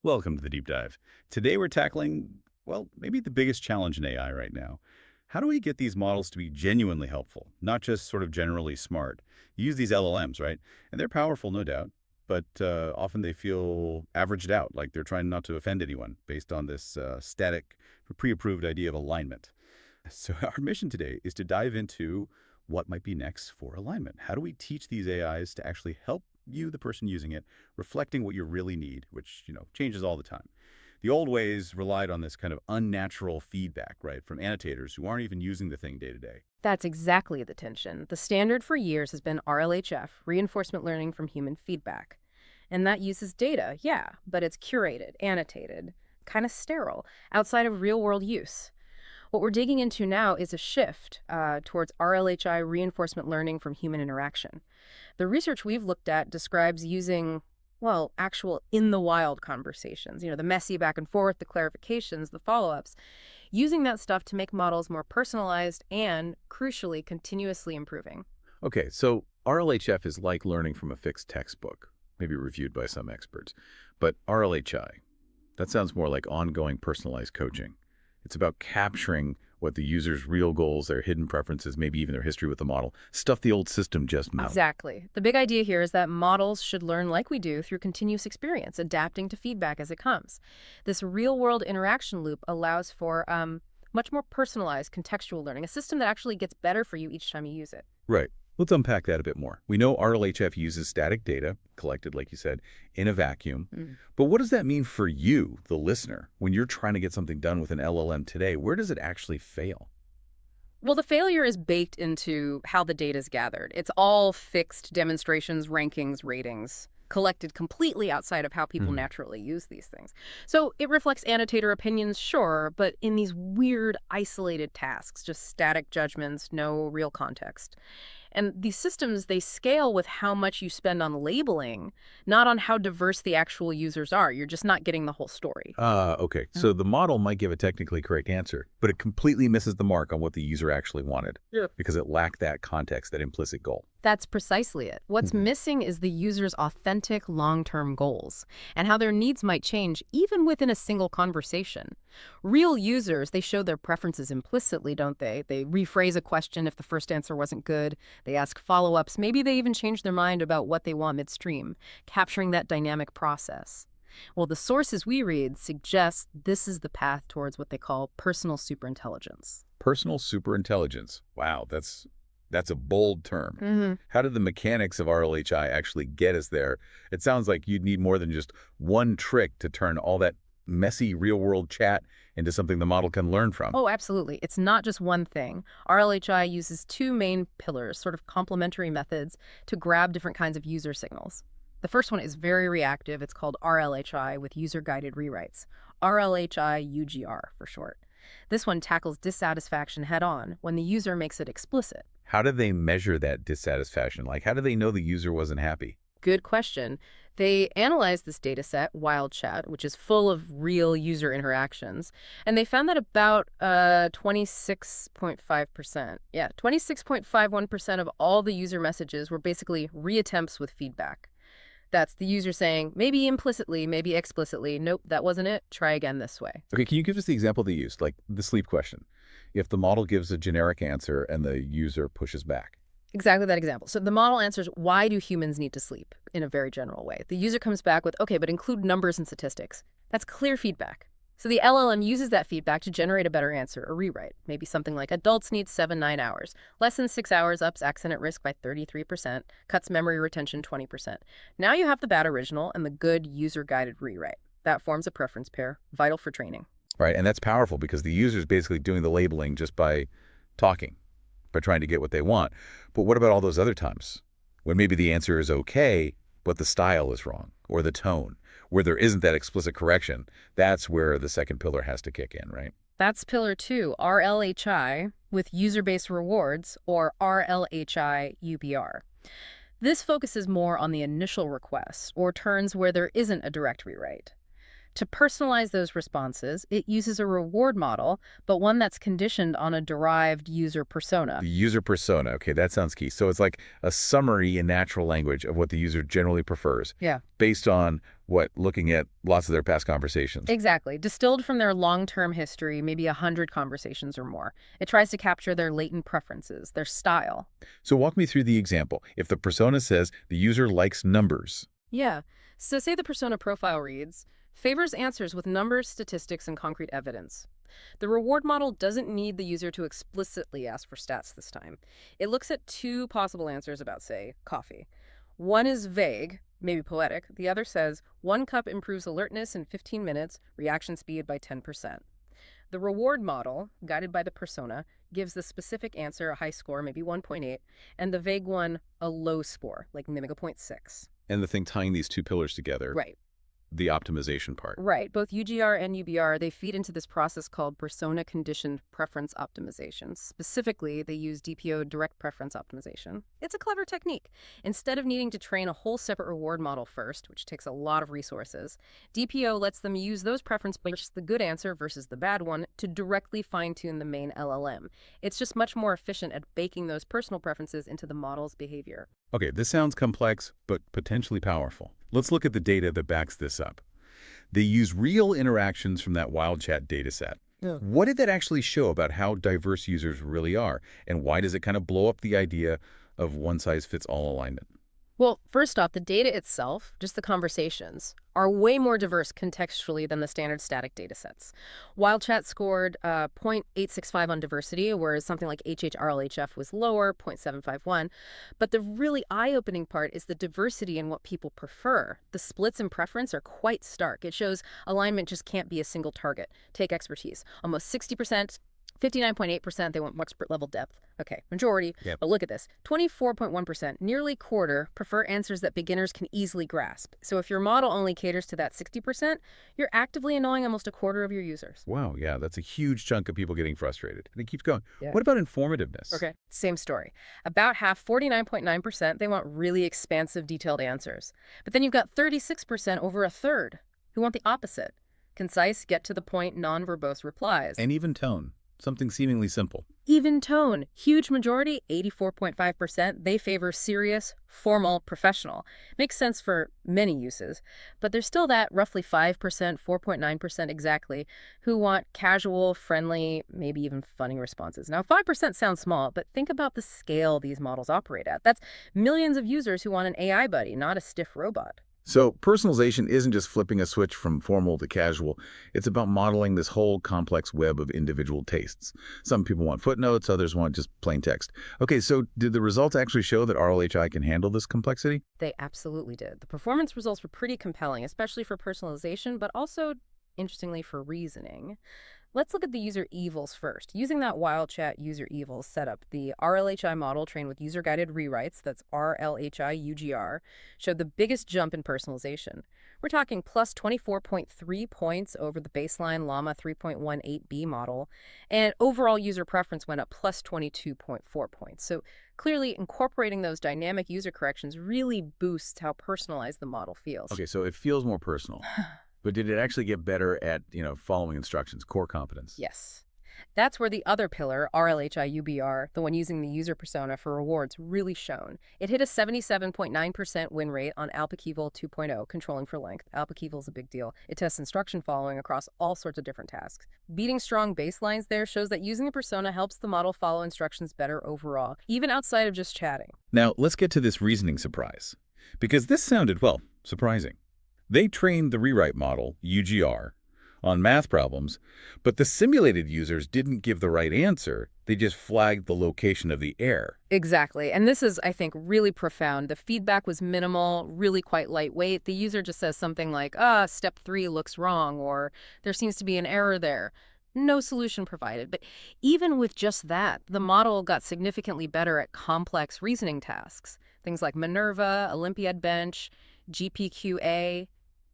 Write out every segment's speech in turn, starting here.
Welcome to the Deep Dive. Today we're tackling, well, maybe the biggest challenge in AI right now. How do we get these models to be genuinely helpful, not just sort of generally smart? You use these LLMs, right? And they're powerful, no doubt, but often they feel averaged out, like they're trying not to offend anyone based on this static, pre-approved idea of alignment. So our mission today is to dive into what might be next for alignment. How do we teach these AIs to actually help you, the person using it, reflecting what you really need, which, changes all the time. The old ways relied on this kind of unnatural feedback, right, from annotators who aren't even using the thing day to day. That's exactly the tension. The standard for years has been RLHF, reinforcement learning from human feedback. And that uses data, yeah, but it's curated, annotated, kind of sterile, outside of real-world use. What we're digging into now is a shift towards RLHI reinforcement learning from human interaction. The research we've looked at describes using, well, actual in-the-wild conversations, the messy back and forth, the clarifications, the follow-ups, using that stuff to make models more personalized and, crucially, continuously improving. Okay, so RLHF is like learning from a fixed textbook, maybe reviewed by some experts. But RLHI, that sounds more like ongoing personalized coaching. It's about capturing what the user's real goals, their hidden preferences, maybe even their history with the model, stuff the old system just mounted. Exactly. The big idea here is that models should learn like we do through continuous experience, adapting to feedback as it comes. This real-world interaction loop allows for much more personalized contextual learning, a system that actually gets better for you each time you use it. Right. Let's unpack that a bit more. We know RLHF uses static data, collected, like you said, in a vacuum. But what does that mean for you, the listener, when you're trying to get something done with an LLM today? Where does it actually fail? Well, the failure is baked into how the data is gathered. It's all fixed demonstrations, rankings, ratings, collected completely outside of how people naturally use these things. So it reflects annotator opinions, sure, but in these weird, isolated tasks, just static judgments, no real context. And these systems, they scale with how much you spend on labeling, not on how diverse the actual users are. You're just not getting the whole story. Okay. So the model might give a technically correct answer, but it completely misses the mark on what the user actually wanted. Yeah. Because it lacked that context, that implicit goal. That's precisely it. What's missing is the user's authentic long-term goals and how their needs might change even within a single conversation. Real users, they show their preferences implicitly, don't they? They rephrase a question if the first answer wasn't good. They ask follow-ups. Maybe they even change their mind about what they want midstream, capturing that dynamic process. Well, the sources we read suggest this is the path towards what they call personal superintelligence. Personal superintelligence. Wow, that's a bold term. How did the mechanics of RLHI actually get us there? It sounds like you'd need more than just one trick to turn all that messy real-world chat into something the model can learn from. Oh, absolutely. It's not just one thing. RLHI uses two main pillars, sort of complementary methods, to grab different kinds of user signals. The first one is very reactive. It's called RLHI with user-guided rewrites. RLHI UGR for short. This one tackles dissatisfaction head-on when the user makes it explicit. How do they measure that dissatisfaction? Like, how do they know the user wasn't happy? Good question. They analyzed this data set, Wild Chat, which is full of real user interactions, and they found that about 26.5%, 26.51% of all the user messages were basically reattempts with feedback. That's the user saying, maybe implicitly, maybe explicitly, nope, that wasn't it, try again this way. Okay, can you give us the example they used, like the sleep question? If the model gives a generic answer and the user pushes back. Exactly that example. So the model answers, why do humans need to sleep, in a very general way. The user comes back with, okay, but include numbers and statistics. That's clear feedback. So the LLM uses that feedback to generate a better answer, a rewrite. Maybe something like, adults need 7-9 hours. Less than 6 hours ups accident risk by 33%, cuts memory retention 20%. Now you have the bad original and the good user-guided rewrite. That forms a preference pair, vital for training. Right, and that's powerful because the user is basically doing the labeling just by talking, by trying to get what they want. But what about all those other times when maybe the answer is okay, but the style is wrong, or the tone, where there isn't that explicit correction? That's where the second pillar has to kick in, right? That's pillar 2, RLHI, with user-based rewards, or RLHI UBR. This focuses more on the initial request, or turns where there isn't a direct rewrite. To personalize those responses, it uses a reward model, but one that's conditioned on a derived user persona. The user persona. Okay, that sounds key. So it's like a summary in natural language of what the user generally prefers Yeah. based on what, looking at lots of their past conversations. Exactly. Distilled from their long-term history, maybe 100 conversations or more. It tries to capture their latent preferences, their style. So walk me through the example. If the persona says the user likes numbers, Yeah. So say the persona profile reads, favors answers with numbers, statistics, and concrete evidence. The reward model doesn't need the user to explicitly ask for stats this time. It looks at two possible answers about, say, coffee. One is vague, maybe poetic. The other says, 1 cup improves alertness in 15 minutes, reaction speed by 10%. The reward model, guided by the persona, gives the specific answer a high score, maybe 1.8, and the vague one a low score, like maybe a 0.6. and the thing tying these two pillars together, Right. the optimization part. Right. Both UGR and UBR, they feed into this process called persona conditioned preference optimization. Specifically, they use DPO, direct preference optimization. It's a clever technique. Instead of needing to train a whole separate reward model first, which takes a lot of resources, DPO lets them use those preferences, the good answer versus the bad one, to directly fine-tune the main LLM. It's just much more efficient at baking those personal preferences into the model's behavior. Okay, this sounds complex, but potentially powerful. Let's look at the data that backs this up. They use real interactions from that wild chat data set. Yeah. What did that actually show about how diverse users really are? And why does it kind of blow up the idea of one-size-fits-all alignment? Well, first off, the data itself, just the conversations, are way more diverse contextually than the standard static data sets. Wildchat scored 0.865 on diversity, whereas something like RLHF was lower, 0.751. But the really eye-opening part is the diversity in what people prefer. The splits in preference are quite stark. It shows alignment just can't be a single target. Take expertise. Almost 60%. 59.8%, they want expert level depth. Okay, majority. Yep. But look at this. 24.1%, nearly quarter, prefer answers that beginners can easily grasp. So if your model only caters to that 60%, you're actively annoying almost a quarter of your users. Wow, yeah, that's a huge chunk of people getting frustrated. And it keeps going. Yeah. What about informativeness? Okay, same story. About half, 49.9%, they want really expansive, detailed answers. But then you've got 36%, over a third, who want the opposite. Concise, get to the point, non-verbose replies. And even tone. Something seemingly simple. Even tone, huge majority, 84.5%, they favor serious, formal, professional. Makes sense for many uses. But there's still that roughly 5%, 4.9% exactly, who want casual, friendly, maybe even funny responses. Now, 5% sounds small, but think about the scale these models operate at. That's millions of users who want an AI buddy, not a stiff robot. So personalization isn't just flipping a switch from formal to casual. It's about modeling this whole complex web of individual tastes. Some people want footnotes, others want just plain text. Okay, so did the results actually show that RLHI can handle this complexity? They absolutely did. The performance results were pretty compelling, especially for personalization, but also, interestingly, for reasoning. Let's look at the user evils first. Using that wild chat user evils setup, the RLHI model trained with user-guided rewrites, that's RLHI UGR, showed the biggest jump in personalization. We're talking plus 24.3 points over the baseline Llama 3.18b model, and overall user preference went up plus 22.4 points. So clearly, incorporating those dynamic user corrections really boosts how personalized the model feels. Okay, so it feels more personal. But did it actually get better at, following instructions, core competence? Yes. That's where the other pillar, RLHI UBR, the one using the user persona for rewards, really shone. It hit a 77.9% win rate on AlphaKeyval 2.0, controlling for length. AlphaKeyval is a big deal. It tests instruction following across all sorts of different tasks. Beating strong baselines there shows that using the persona helps the model follow instructions better overall, even outside of just chatting. Now, let's get to this reasoning surprise. Because this sounded, well, surprising. They trained the rewrite model, UGR, on math problems, but the simulated users didn't give the right answer. They just flagged the location of the error. Exactly. And this is, I think, really profound. The feedback was minimal, really quite lightweight. The user just says something like, step 3 looks wrong, or there seems to be an error there. No solution provided. But even with just that, the model got significantly better at complex reasoning tasks. Things like Minerva, Olympiad Bench, GPQA.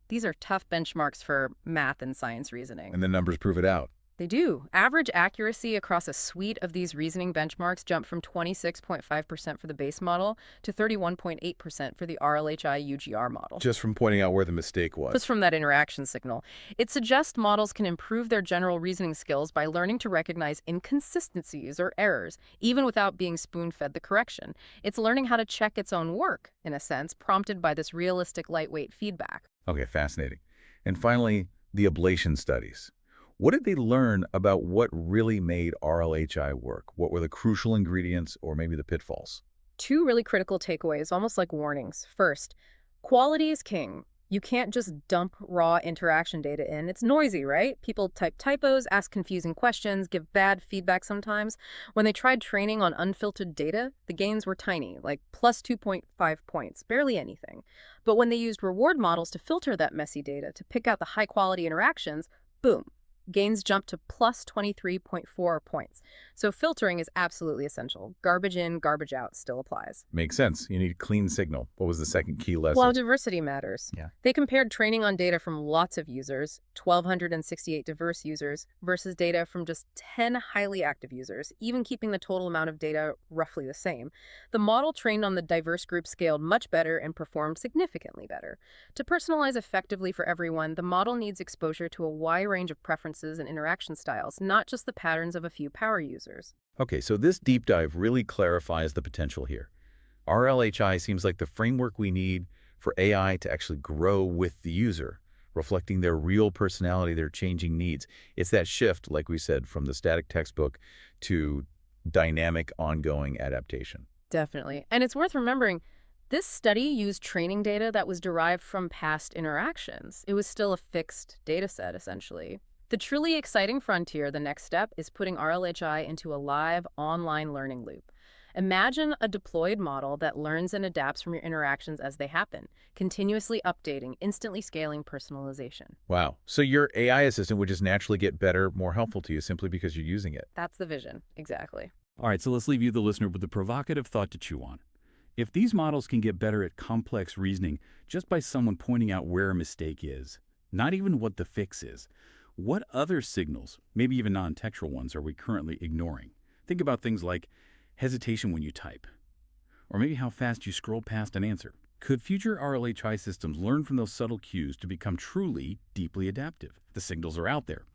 These are tough benchmarks for math and science reasoning. And the numbers prove it out. They do. Average accuracy across a suite of these reasoning benchmarks jumped from 26.5% for the base model to 31.8% for the RLHI UGR model. Just from pointing out where the mistake Just was. from that interaction signal. It suggests models can improve their general reasoning skills by learning to recognize inconsistencies or errors, even without being spoon-fed the correction. It's learning how to check its own work, in a sense, prompted by this realistic lightweight feedback. Okay, fascinating. And finally, the ablation studies. What did they learn about what really made RLHI work? What were the crucial ingredients or maybe the pitfalls? Two really critical takeaways, almost like warnings. First, quality is king. You can't just dump raw interaction data in. It's noisy, right? People type typos, ask confusing questions, give bad feedback sometimes. When they tried training on unfiltered data, the gains were tiny, like plus 2.5 points, barely anything. But when they used reward models to filter that messy data, to pick out the high-quality interactions, boom, gains jumped to plus 23.4 points. So filtering is absolutely essential. Garbage in, garbage out still applies. Makes sense. You need clean signal. What was the second key lesson? Well, diversity matters. Yeah. They compared training on data from lots of users, 1,268 diverse users, versus data from just 10 highly active users, even keeping the total amount of data roughly the same. The model trained on the diverse group scaled much better and performed significantly better. To personalize effectively for everyone, the model needs exposure to a wide range of preferences and interaction styles, not just the patterns of a few power users. Okay, so this deep dive really clarifies the potential here. RLHI seems like the framework we need for AI to actually grow with the user, reflecting their real personality, their changing needs. It's that shift, like we said, from the static textbook to dynamic, ongoing adaptation. Definitely. And it's worth remembering, this study used training data that was derived from past interactions. It was still a fixed data set, essentially. The truly exciting frontier, the next step, is putting RLHI into a live online learning loop. Imagine a deployed model that learns and adapts from your interactions as they happen, continuously updating, instantly scaling personalization. Wow. So your AI assistant would just naturally get better, more helpful to you simply because you're using it. That's the vision. Exactly. All right, so let's leave you, the listener, with a provocative thought to chew on. If these models can get better at complex reasoning just by someone pointing out where a mistake is, not even what the fix is, what other signals, maybe even non-textual ones, are we currently ignoring? Think about things like hesitation when you type, or maybe how fast you scroll past an answer. Could future RLHI systems learn from those subtle cues to become truly deeply adaptive? The signals are out there.